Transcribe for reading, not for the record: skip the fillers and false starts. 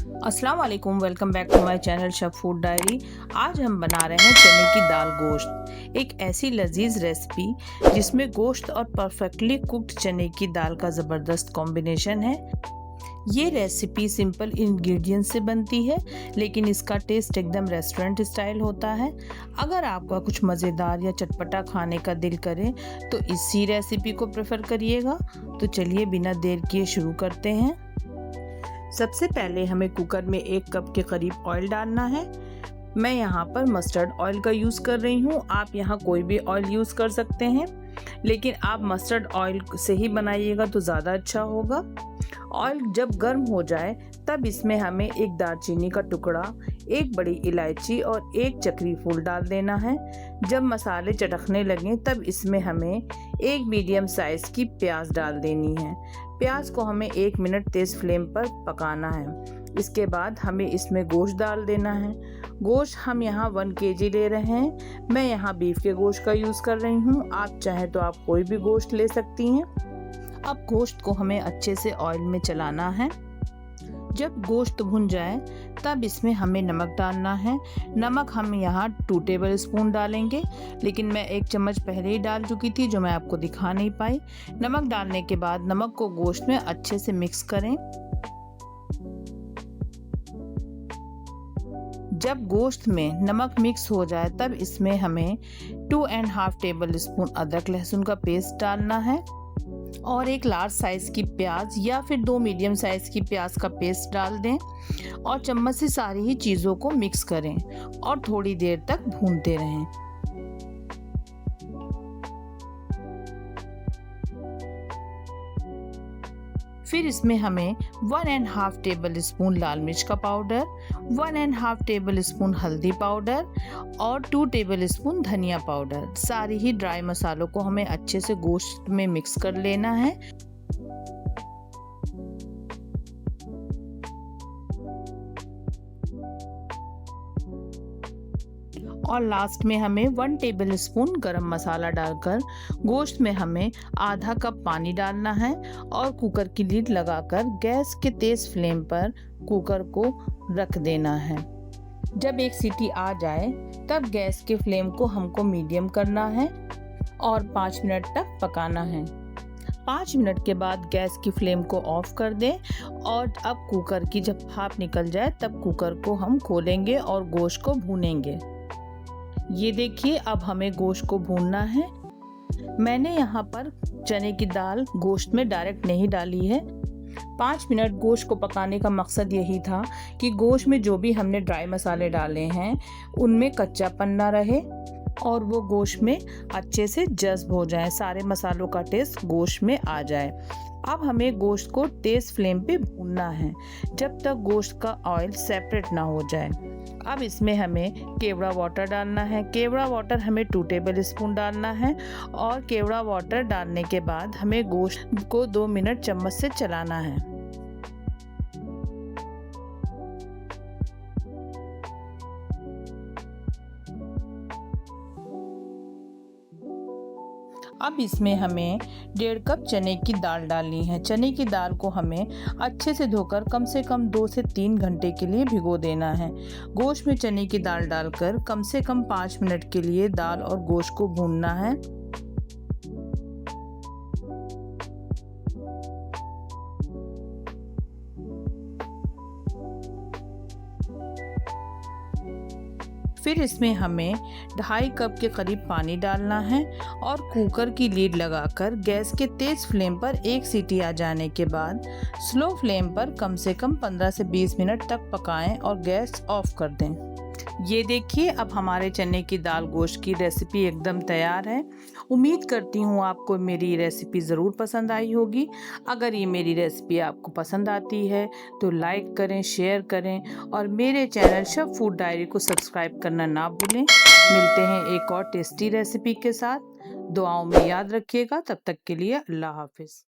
अस्सलाम वालेकुम, welcome back to my channel chef food diary. आज हम बना रहे हैं चने की दाल गोश्त, एक ऐसी लजीज रेसिपी जिसमें गोश्त और परफेक्टली कुक्ड चने की दाल का ज़बरदस्त कॉम्बिनेशन है। ये रेसिपी सिंपल इंग्रेडिएंट्स से बनती है, लेकिन इसका टेस्ट एकदम रेस्टोरेंट स्टाइल होता है। अगर आपका कुछ मज़ेदार या चटपटा खाने का दिल करे तो इसी रेसिपी को प्रेफर करिएगा। तो चलिए बिना देर किए शुरू करते हैं। सबसे पहले हमें कुकर में 1 कप के करीब ऑयल डालना है। मैं यहाँ पर मस्टर्ड ऑयल का यूज़ कर रही हूँ। आप यहाँ कोई भी ऑयल यूज़ कर सकते हैं, लेकिन आप मस्टर्ड ऑयल से ही बनाइएगा तो ज़्यादा अच्छा होगा। ऑयल जब गर्म हो जाए तब इसमें हमें 1 दालचीनी का टुकड़ा, 1 बड़ी इलायची और 1 चक्री फूल डाल देना है। जब मसाले चटकने लगें तब इसमें हमें 1 मीडियम साइज़ की प्याज डाल देनी है। प्याज को हमें 1 मिनट तेज़ फ्लेम पर पकाना है। इसके बाद हमें इसमें गोश्त डाल देना है। गोश्त हम यहाँ 1 केजी ले रहे हैं। मैं यहाँ बीफ के गोश्त का यूज़ कर रही हूँ। आप चाहें तो आप कोई भी गोश्त ले सकती हैं। अब गोश्त को हमें अच्छे से ऑयल में चलाना है। जब गोश्त भुन जाए तब इसमें हमें नमक डालना है। नमक हम यहाँ 2 टेबल स्पून डालेंगे, लेकिन मैं 1 चम्मच पहले ही डाल चुकी थी जो मैं आपको दिखा नहीं पाई। नमक डालने के बाद नमक को गोश्त में अच्छे से मिक्स करें। जब गोश्त में नमक मिक्स हो जाए तब इसमें हमें 2.5 टेबल स्पून अदरक लहसुन का पेस्ट डालना है और 1 लार्ज साइज़ की प्याज या फिर 2 मीडियम साइज़ की प्याज का पेस्ट डाल दें और चम्मच से सारी ही चीज़ों को मिक्स करें और थोड़ी देर तक भूनते रहें। फिर इसमें हमें 1.5 टेबल स्पून लाल मिर्च का पाउडर, 1.5 टेबल स्पून हल्दी पाउडर और 2 टेबल स्पून धनिया पाउडर, सारी ही ड्राई मसालों को हमें अच्छे से गोश्त में मिक्स कर लेना है। और लास्ट में हमें 1 टेबल स्पून गरम मसाला डालकर गोश्त में हमें आधा कप पानी डालना है और कुकर की लीड लगाकर गैस के तेज़ फ्लेम पर कुकर को रख देना है। जब 1 सीटी आ जाए तब गैस के फ्लेम को हमको मीडियम करना है और 5 मिनट तक पकाना है। 5 मिनट के बाद गैस की फ्लेम को ऑफ कर दें और अब कुकर की जब भाप निकल जाए तब कुकर को हम खोलेंगे और गोश्त को भूनेंगे। ये देखिए, अब हमें गोश्त को भूनना है। मैंने यहाँ पर चने की दाल गोश्त में डायरेक्ट नहीं डाली है। 5 मिनट गोश्त को पकाने का मकसद यही था कि गोश्त में जो भी हमने ड्राई मसाले डाले हैं उनमें कच्चापन ना रहे और वो गोश्त में अच्छे से जज़्ब हो जाए, सारे मसालों का टेस्ट गोश्त में आ जाए। अब हमें गोश्त को तेज़ फ्लेम पे भूनना है जब तक गोश्त का ऑयल सेपरेट ना हो जाए। अब इसमें हमें केवड़ा वाटर डालना है। केवड़ा वाटर हमें 2 टेबल स्पून डालना है और केवड़ा वाटर डालने के बाद हमें गोश्त को 2 मिनट चम्मच से चलाना है। अब इसमें हमें 1.5 कप चने की दाल डालनी है। चने की दाल को हमें अच्छे से धोकर कम से कम 2 से 3 घंटे के लिए भिगो देना है। गोश्त में चने की दाल डालकर कम से कम 5 मिनट के लिए दाल और गोश्त को भूनना है। फिर इसमें हमें 2.5 कप के करीब पानी डालना है और कुकर की लीड लगाकर गैस के तेज़ फ्लेम पर 1 सीटी आ जाने के बाद स्लो फ्लेम पर कम से कम 15 से 20 मिनट तक पकाएं और गैस ऑफ कर दें। ये देखिए, अब हमारे चने की दाल गोश्त की रेसिपी एकदम तैयार है। उम्मीद करती हूँ आपको मेरी रेसिपी ज़रूर पसंद आई होगी। अगर ये मेरी रेसिपी आपको पसंद आती है तो लाइक करें, शेयर करें और मेरे चैनल शेफ फूड डायरी को सब्सक्राइब करना ना भूलें। मिलते हैं एक और टेस्टी रेसिपी के साथ। दुआओं में याद रखिएगा। तब तक के लिए अल्लाह हाफिज़।